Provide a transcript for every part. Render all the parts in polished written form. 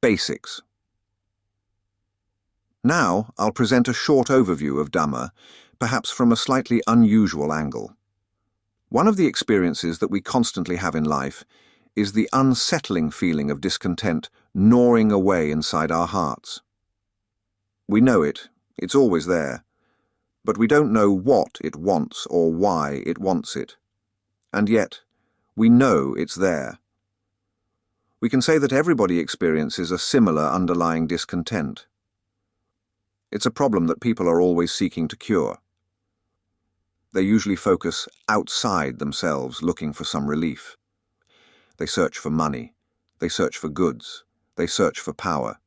Basics. Now I'll present a short overview of Dhamma, perhaps from a slightly unusual angle. One of the experiences that we constantly have in life is the unsettling feeling of discontent gnawing away inside our hearts. We know it, it's always there, but we don't know what it wants or why it wants it. And yet, we know it's there. We can say that everybody experiences a similar underlying discontent. It's a problem that people are always seeking to cure. They usually focus outside themselves, looking for some relief. They search for money, they search for goods, they search for power,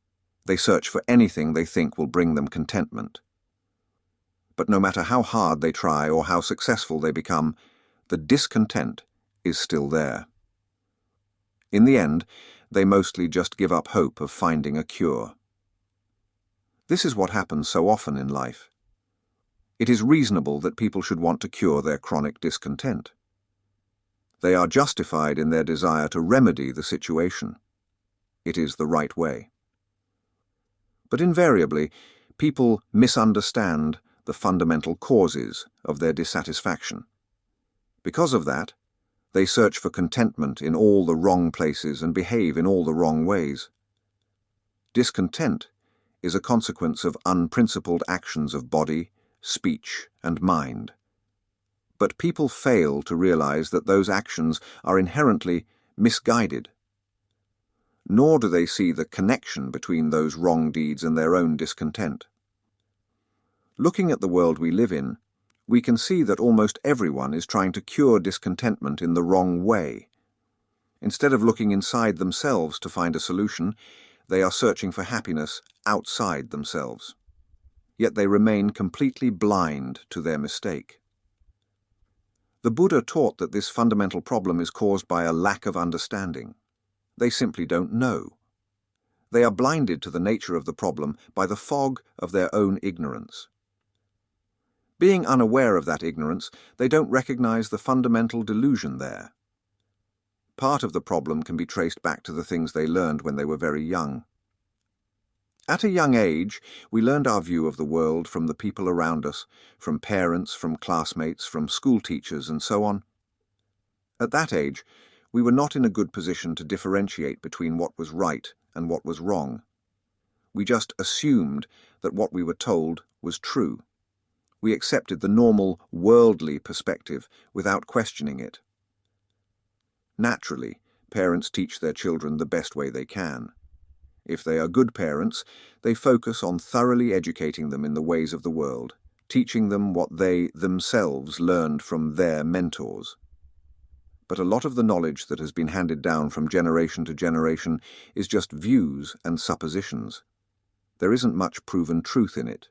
they search for anything they think will bring them contentment. But no matter how hard they try or how successful they become, the discontent is still there. In the end, they mostly just give up hope of finding a cure. This is what happens so often in life. It is reasonable that people should want to cure their chronic discontent. They are justified in their desire to remedy the situation. It is the right way. But invariably, people misunderstand the fundamental causes of their dissatisfaction. Because of that, they search for contentment in all the wrong places and behave in all the wrong ways. Discontent is a consequence of unprincipled actions of body, speech, and mind. But people fail to realize that those actions are inherently misguided. Nor do they see the connection between those wrong deeds and their own discontent. Looking at the world we live in, we can see that almost everyone is trying to cure discontentment in the wrong way. Instead of looking inside themselves to find a solution, they are searching for happiness outside themselves. Yet they remain completely blind to their mistake. The Buddha taught that this fundamental problem is caused by a lack of understanding. They simply don't know. They are blinded to the nature of the problem by the fog of their own ignorance. Being unaware of that ignorance, they don't recognize the fundamental delusion there. Part of the problem can be traced back to the things they learned when they were very young. At a young age, we learned our view of the world from the people around us, from parents, from classmates, from school teachers, and so on. At that age, we were not in a good position to differentiate between what was right and what was wrong. We just assumed that what we were told was true. We accepted the normal, worldly perspective without questioning it. Naturally, parents teach their children the best way they can. If they are good parents, they focus on thoroughly educating them in the ways of the world, teaching them what they themselves learned from their mentors. But a lot of the knowledge that has been handed down from generation to generation is just views and suppositions. There isn't much proven truth in it.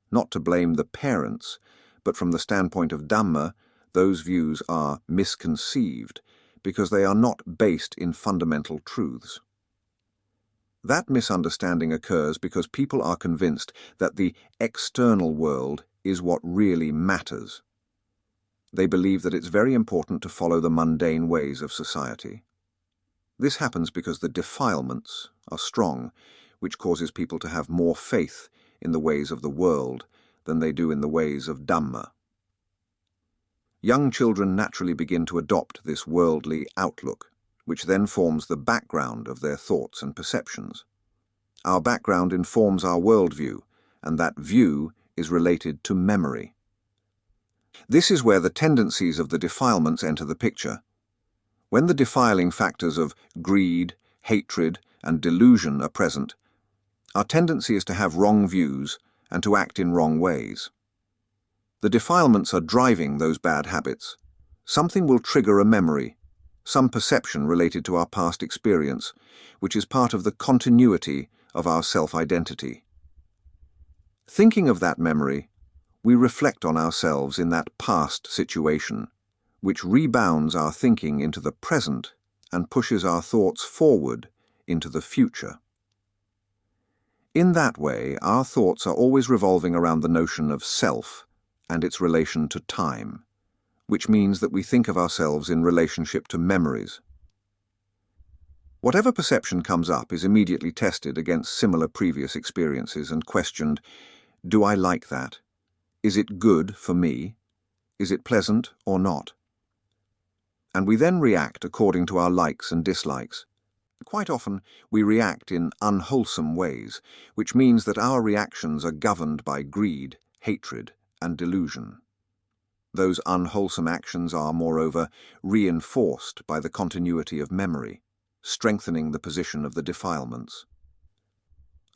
Not to blame the parents, but from the standpoint of Dhamma, those views are misconceived because they are not based in fundamental truths. That misunderstanding occurs because people are convinced that the external world is what really matters. They believe that it's very important to follow the mundane ways of society. This happens because the defilements are strong, which causes people to have more faith in the ways of the world than they do in the ways of Dhamma. Young children naturally begin to adopt this worldly outlook, which then forms the background of their thoughts and perceptions. Our background informs our worldview, and that view is related to memory. This is where the tendencies of the defilements enter the picture. When the defiling factors of greed, hatred, and delusion are present, our tendency is to have wrong views and to act in wrong ways. The defilements are driving those bad habits. Something will trigger a memory, some perception related to our past experience, which is part of the continuity of our self-identity. Thinking of that memory, we reflect on ourselves in that past situation, which rebounds our thinking into the present and pushes our thoughts forward into the future. In that way, our thoughts are always revolving around the notion of self and its relation to time, which means that we think of ourselves in relationship to memories. Whatever perception comes up is immediately tested against similar previous experiences and questioned, do I like that? Is it good for me? Is it pleasant or not? And we then react according to our likes and dislikes. Quite often, we react in unwholesome ways, which means that our reactions are governed by greed, hatred, and delusion. Those unwholesome actions are, moreover, reinforced by the continuity of memory, strengthening the position of the defilements.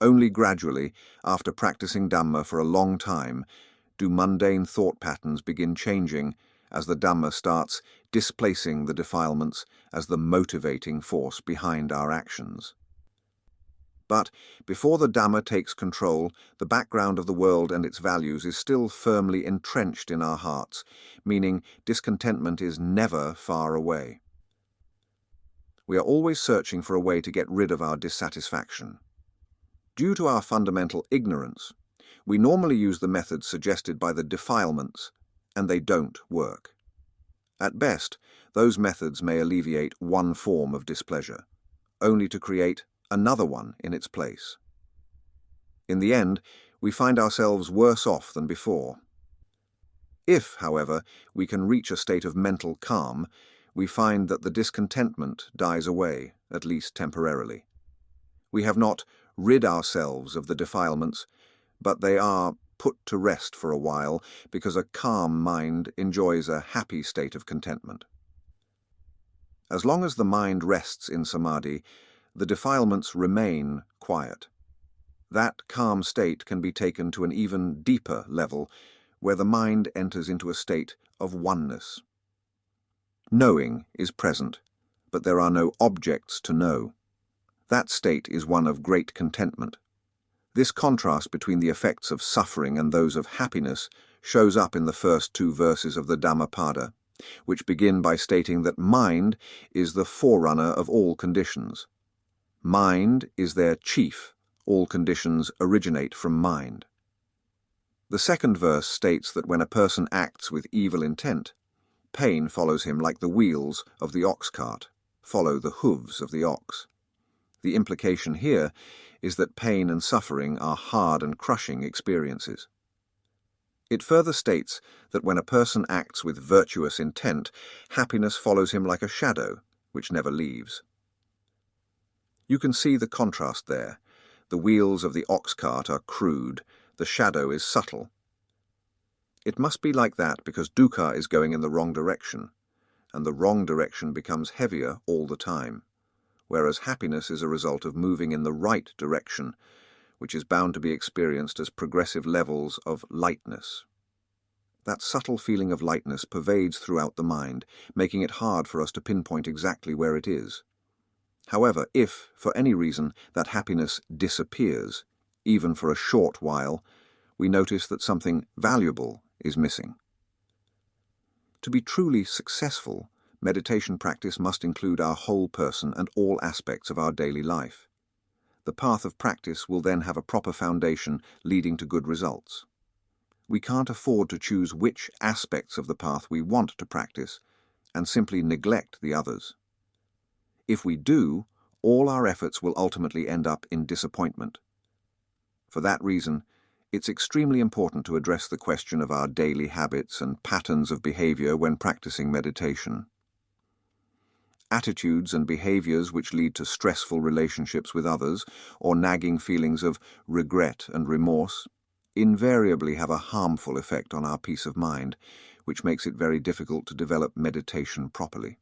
Only gradually, after practicing Dhamma for a long time, do mundane thought patterns begin changing as the Dhamma starts displacing the defilements as the motivating force behind our actions. But before the Dhamma takes control, the background of the world and its values is still firmly entrenched in our hearts, meaning discontentment is never far away. We are always searching for a way to get rid of our dissatisfaction. Due to our fundamental ignorance, we normally use the methods suggested by the defilements, and they don't work. At best, those methods may alleviate one form of displeasure, only to create another one in its place. In the end, we find ourselves worse off than before. If, however, we can reach a state of mental calm, we find that the discontentment dies away, at least temporarily. We have not rid ourselves of the defilements, but they are put to rest for a while because a calm mind enjoys a happy state of contentment. As long as the mind rests in samadhi, the defilements remain quiet. That calm state can be taken to an even deeper level, where the mind enters into a state of oneness. Knowing is present, but there are no objects to know. That state is one of great contentment. This contrast between the effects of suffering and those of happiness shows up in the first two verses of the Dhammapada, which begin by stating that mind is the forerunner of all conditions. Mind is their chief. All conditions originate from mind. The second verse states that when a person acts with evil intent, pain follows him like the wheels of the ox cart follow the hooves of the ox. The implication here is that pain and suffering are hard and crushing experiences. It further states that when a person acts with virtuous intent, happiness follows him like a shadow, which never leaves. You can see the contrast there. The wheels of the ox cart are crude, the shadow is subtle. It must be like that because dukkha is going in the wrong direction, and the wrong direction becomes heavier all the time, whereas happiness is a result of moving in the right direction, which is bound to be experienced as progressive levels of lightness. That subtle feeling of lightness pervades throughout the mind, making it hard for us to pinpoint exactly where it is. However, if, for any reason, that happiness disappears, even for a short while, we notice that something valuable is missing. To be truly successful, meditation practice must include our whole person and all aspects of our daily life. The path of practice will then have a proper foundation leading to good results. We can't afford to choose which aspects of the path we want to practice and simply neglect the others. If we do, all our efforts will ultimately end up in disappointment. For that reason, it's extremely important to address the question of our daily habits and patterns of behavior when practicing meditation. Attitudes and behaviors which lead to stressful relationships with others or nagging feelings of regret and remorse invariably have a harmful effect on our peace of mind, which makes it very difficult to develop meditation properly.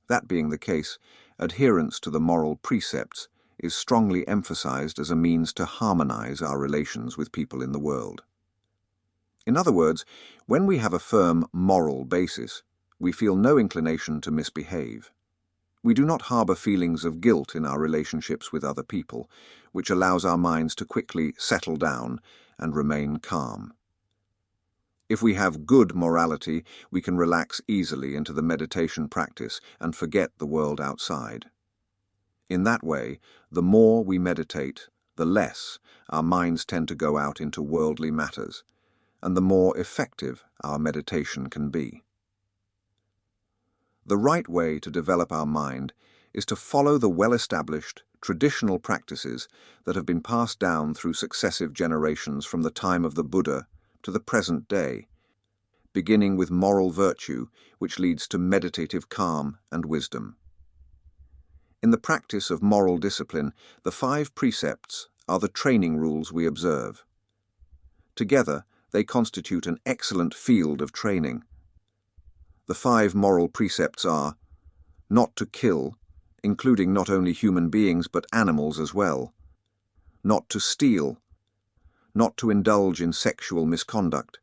That being the case, adherence to the moral precepts is strongly emphasized as a means to harmonize our relations with people in the world. In other words, when we have a firm moral basis, we feel no inclination to misbehave. We do not harbor feelings of guilt in our relationships with other people, which allows our minds to quickly settle down and remain calm. If we have good morality, we can relax easily into the meditation practice and forget the world outside. In that way, the more we meditate, the less our minds tend to go out into worldly matters, and the more effective our meditation can be. The right way to develop our mind is to follow the well-established, traditional practices that have been passed down through successive generations from the time of the Buddha to the present day, beginning with moral virtue, which leads to meditative calm and wisdom. In the practice of moral discipline, the 5 precepts are the training rules we observe. Together, they constitute an excellent field of training. The 5 moral precepts are: not to kill, including not only human beings but animals as well; not to steal; not to indulge in sexual misconduct;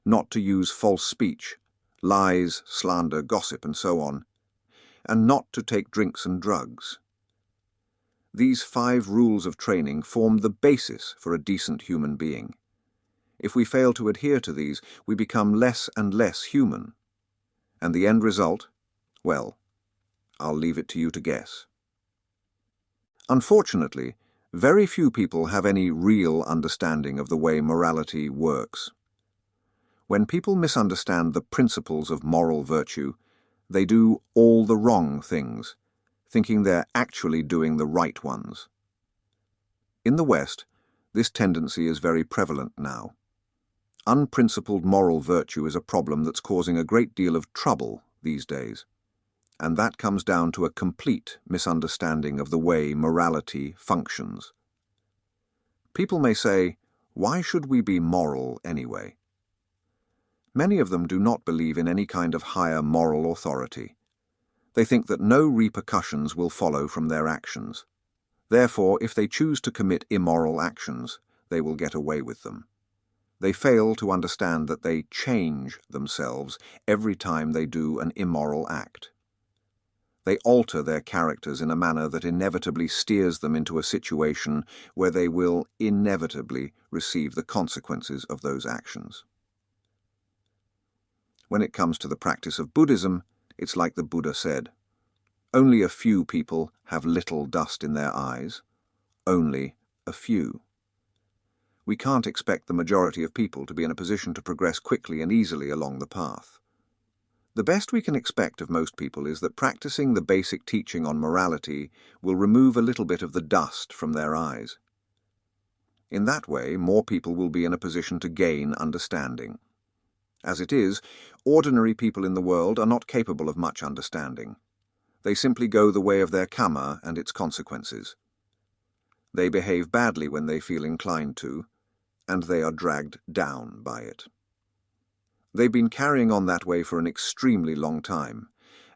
not to use false speech, lies, slander, gossip, and so on; and not to take drinks and drugs. These 5 rules of training form the basis for a decent human being. If we fail to adhere to these, we become less and less human. And the end result? Well, I'll leave it to you to guess. Unfortunately, very few people have any real understanding of the way morality works. When people misunderstand the principles of moral virtue, they do all the wrong things, thinking they're actually doing the right ones. In the West, this tendency is very prevalent now. Unprincipled moral virtue is a problem that's causing a great deal of trouble these days, and that comes down to a complete misunderstanding of the way morality functions. People may say, why should we be moral anyway? Many of them do not believe in any kind of higher moral authority. They think that no repercussions will follow from their actions. Therefore, if they choose to commit immoral actions, they will get away with them. They fail to understand that they change themselves every time they do an immoral act. They alter their characters in a manner that inevitably steers them into a situation where they will inevitably receive the consequences of those actions. When it comes to the practice of Buddhism, it's like the Buddha said, only a few people have little dust in their eyes. Only a few. We can't expect the majority of people to be in a position to progress quickly and easily along the path. The best we can expect of most people is that practicing the basic teaching on morality will remove a little bit of the dust from their eyes. In that way, more people will be in a position to gain understanding. As it is, ordinary people in the world are not capable of much understanding. They simply go the way of their karma and its consequences. They behave badly when they feel inclined to, and they are dragged down by it. They've been carrying on that way for an extremely long time,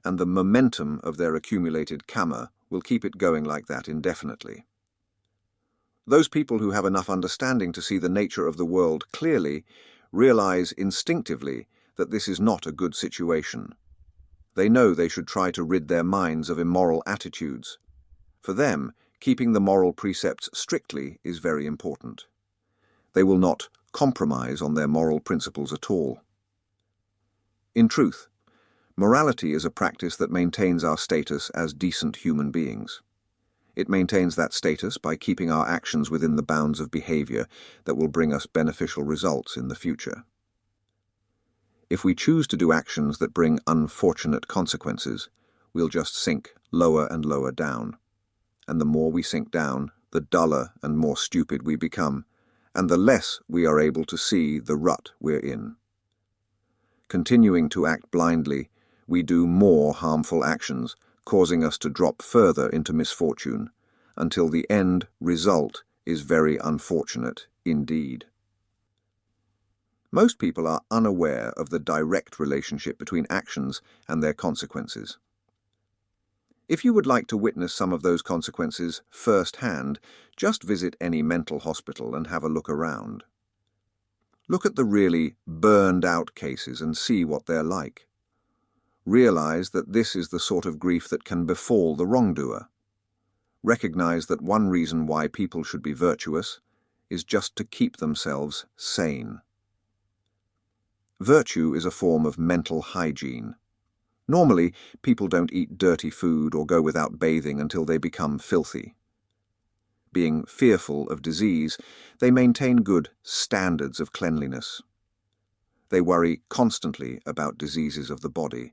and the momentum of their accumulated karma will keep it going like that indefinitely. Those people who have enough understanding to see the nature of the world clearly realize instinctively that this is not a good situation. They know they should try to rid their minds of immoral attitudes. For them, keeping the moral precepts strictly is very important. They will not compromise on their moral principles at all. In truth, morality is a practice that maintains our status as decent human beings. It maintains that status by keeping our actions within the bounds of behavior that will bring us beneficial results in the future. If we choose to do actions that bring unfortunate consequences, we'll just sink lower and lower down. And the more we sink down, the duller and more stupid we become, and the less we are able to see the rut we're in. Continuing to act blindly, we do more harmful actions, causing us to drop further into misfortune, until the end result is very unfortunate indeed. Most people are unaware of the direct relationship between actions and their consequences. If you would like to witness some of those consequences firsthand, just visit any mental hospital and have a look around. Look at the really burned-out cases and see what they're like. Realize that this is the sort of grief that can befall the wrongdoer. Recognize that one reason why people should be virtuous is just to keep themselves sane. Virtue is a form of mental hygiene. Normally, people don't eat dirty food or go without bathing until they become filthy. Being fearful of disease, they maintain good standards of cleanliness. They worry constantly about diseases of the body,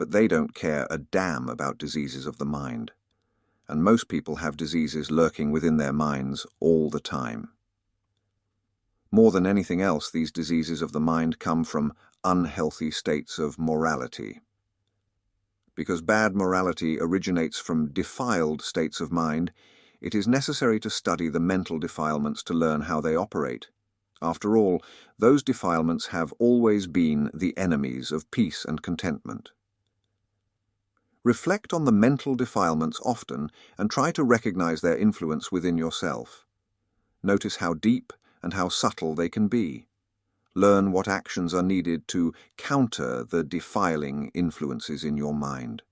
but they don't care a damn about diseases of the mind. And most people have diseases lurking within their minds all the time. More than anything else, these diseases of the mind come from unhealthy states of morality. Because bad morality originates from defiled states of mind, it is necessary to study the mental defilements to learn how they operate. After all, those defilements have always been the enemies of peace and contentment. Reflect on the mental defilements often and try to recognize their influence within yourself. Notice how deep and how subtle they can be. Learn what actions are needed to counter the defiling influences in your mind.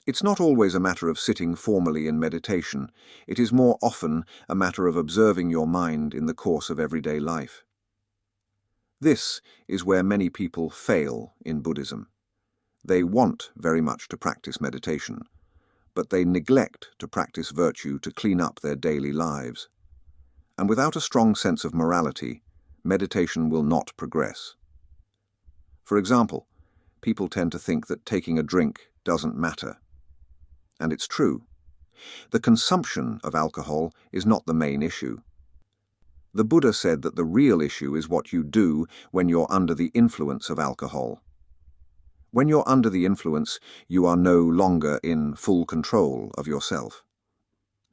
It's not always a matter of sitting formally in meditation. It is more often a matter of observing your mind in the course of everyday life. This is where many people fail in Buddhism. They want very much to practice meditation, but they neglect to practice virtue to clean up their daily lives. And without a strong sense of morality, meditation will not progress. For example, people tend to think that taking a drink doesn't matter. And it's true. The consumption of alcohol is not the main issue. The Buddha said that the real issue is what you do when you're under the influence of alcohol. When you're under the influence, you are no longer in full control of yourself.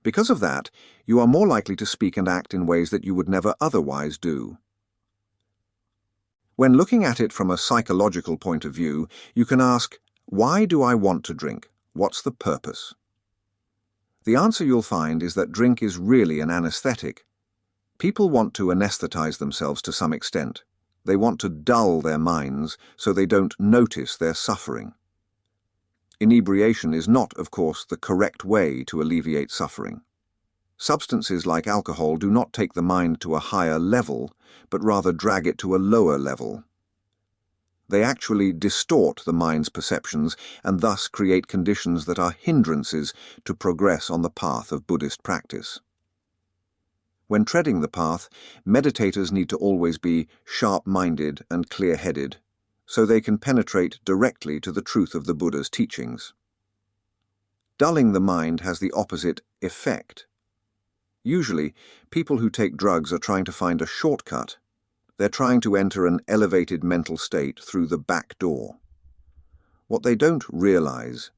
Because of that, you are more likely to speak and act in ways that you would never otherwise do. When looking at it from a psychological point of view, you can ask, why do I want to drink? What's the purpose? The answer you'll find is that drink is really an anesthetic. People want to anesthetize themselves to some extent. They want to dull their minds so they don't notice their suffering. Inebriation is not, of course, the correct way to alleviate suffering. Substances like alcohol do not take the mind to a higher level, but rather drag it to a lower level. They actually distort the mind's perceptions and thus create conditions that are hindrances to progress on the path of Buddhist practice. When treading the path, meditators need to always be sharp-minded and clear-headed, so they can penetrate directly to the truth of the Buddha's teachings. Dulling the mind has the opposite effect. Usually, people who take drugs are trying to find a shortcut. They're trying to enter an elevated mental state through the back door. What they don't realize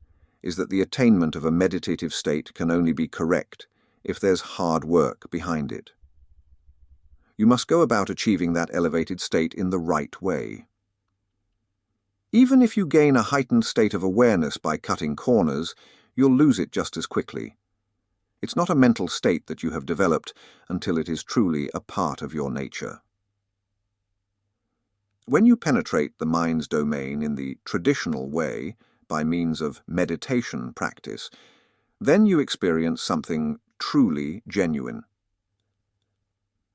is that the attainment of a meditative state can only be correct if there's hard work behind it. You must go about achieving that elevated state in the right way. Even if you gain a heightened state of awareness by cutting corners, you'll lose it just as quickly. It's not a mental state that you have developed until it is truly a part of your nature. When you penetrate the mind's domain in the traditional way, by means of meditation practice, then you experience something truly genuine.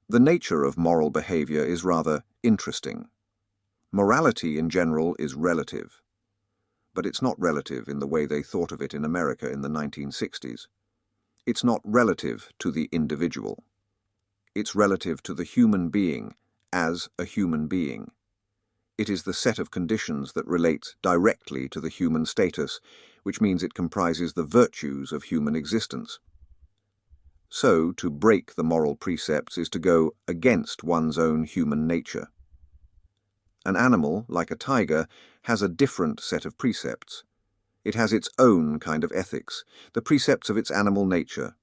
The nature of moral behavior is rather interesting. Morality in general is relative, but it's not relative in the way they thought of it in America in the 1960s. It's not relative to the individual. It's relative to the human being as a human being. It is the set of conditions that relates directly to the human status, which means it comprises the virtues of human existence. So, to break the moral precepts is to go against one's own human nature. An animal, like a tiger, has a different set of precepts. It has its own kind of ethics, the precepts of its animal nature.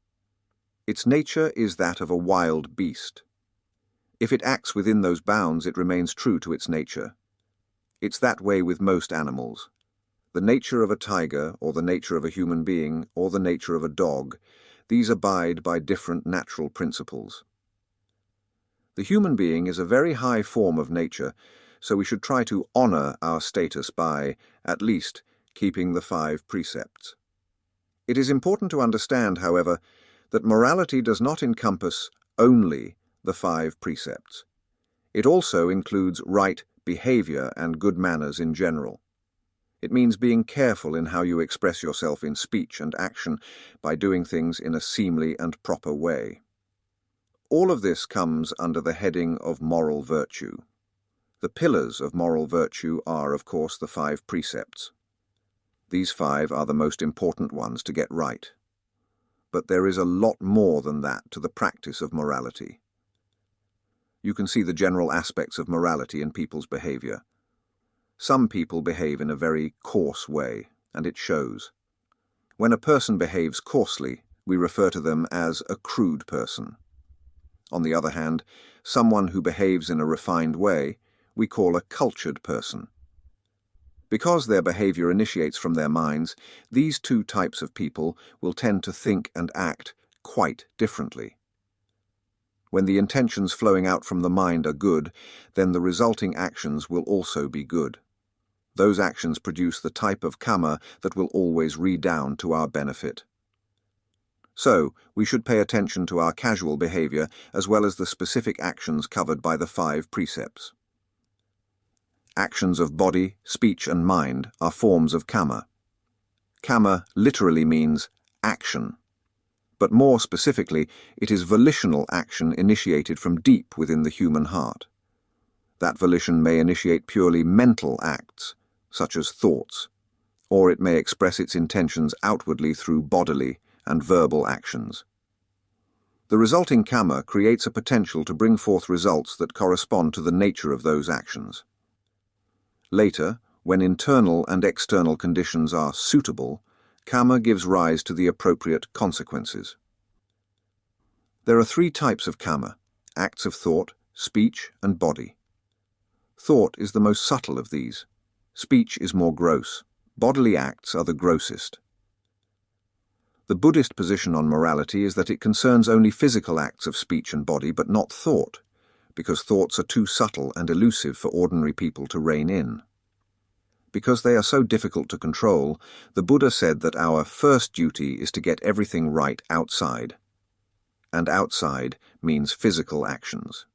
Its nature is that of a wild beast. If it acts within those bounds, it remains true to its nature. It's that way with most animals. The nature of a tiger, or the nature of a human being, or the nature of a dog, these abide by different natural principles. The human being is a very high form of nature, so we should try to honor our status by, at least, keeping the 5 precepts. It is important to understand, however, that morality does not encompass only the 5 precepts. It also includes right behavior and good manners in general. It means being careful in how you express yourself in speech and action by doing things in a seemly and proper way. All of this comes under the heading of moral virtue. The pillars of moral virtue are, of course, the 5 precepts. These 5 are the most important ones to get right. But there is a lot more than that to the practice of morality. You can see the general aspects of morality in people's behavior. Some people behave in a very coarse way, and it shows. When a person behaves coarsely, we refer to them as a crude person. On the other hand, someone who behaves in a refined way, we call a cultured person. Because their behavior initiates from their minds, these 2 types of people will tend to think and act quite differently. When the intentions flowing out from the mind are good, then the resulting actions will also be good. Those actions produce the type of karma that will always redound to our benefit. So, we should pay attention to our casual behavior as well as the specific actions covered by the 5 precepts. Actions of body, speech and mind are forms of karma. Karma literally means action. But more specifically, it is volitional action initiated from deep within the human heart. That volition may initiate purely mental acts, such as thoughts, or it may express its intentions outwardly through bodily and verbal actions. The resulting karma creates a potential to bring forth results that correspond to the nature of those actions. Later, when internal and external conditions are suitable, karma gives rise to the appropriate consequences. There are 3 types of karma: acts of thought, speech, and body. Thought is the most subtle of these. Speech is more gross. Bodily acts are the grossest. The Buddhist position on morality is that it concerns only physical acts of speech and body, but not thought, because thoughts are too subtle and elusive for ordinary people to rein in. Because they are so difficult to control, the Buddha said that our first duty is to get everything right outside. And outside means physical actions.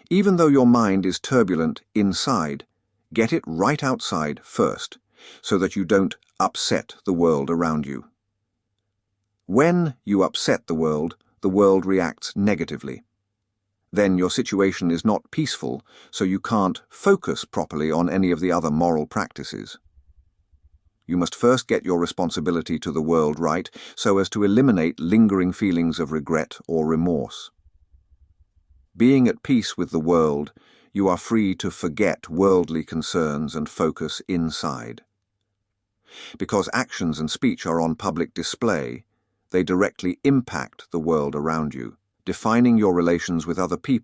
Even though your mind is turbulent inside, get it right outside first, so that you don't upset the world around you. When you upset the world reacts negatively. Then your situation is not peaceful, so you can't focus properly on any of the other moral practices. You must first get your responsibility to the world right, so as to eliminate lingering feelings of regret or remorse. Being at peace with the world, you are free to forget worldly concerns and focus inside. Because actions and speech are on public display, they directly impact the world around you, defining your relations with other people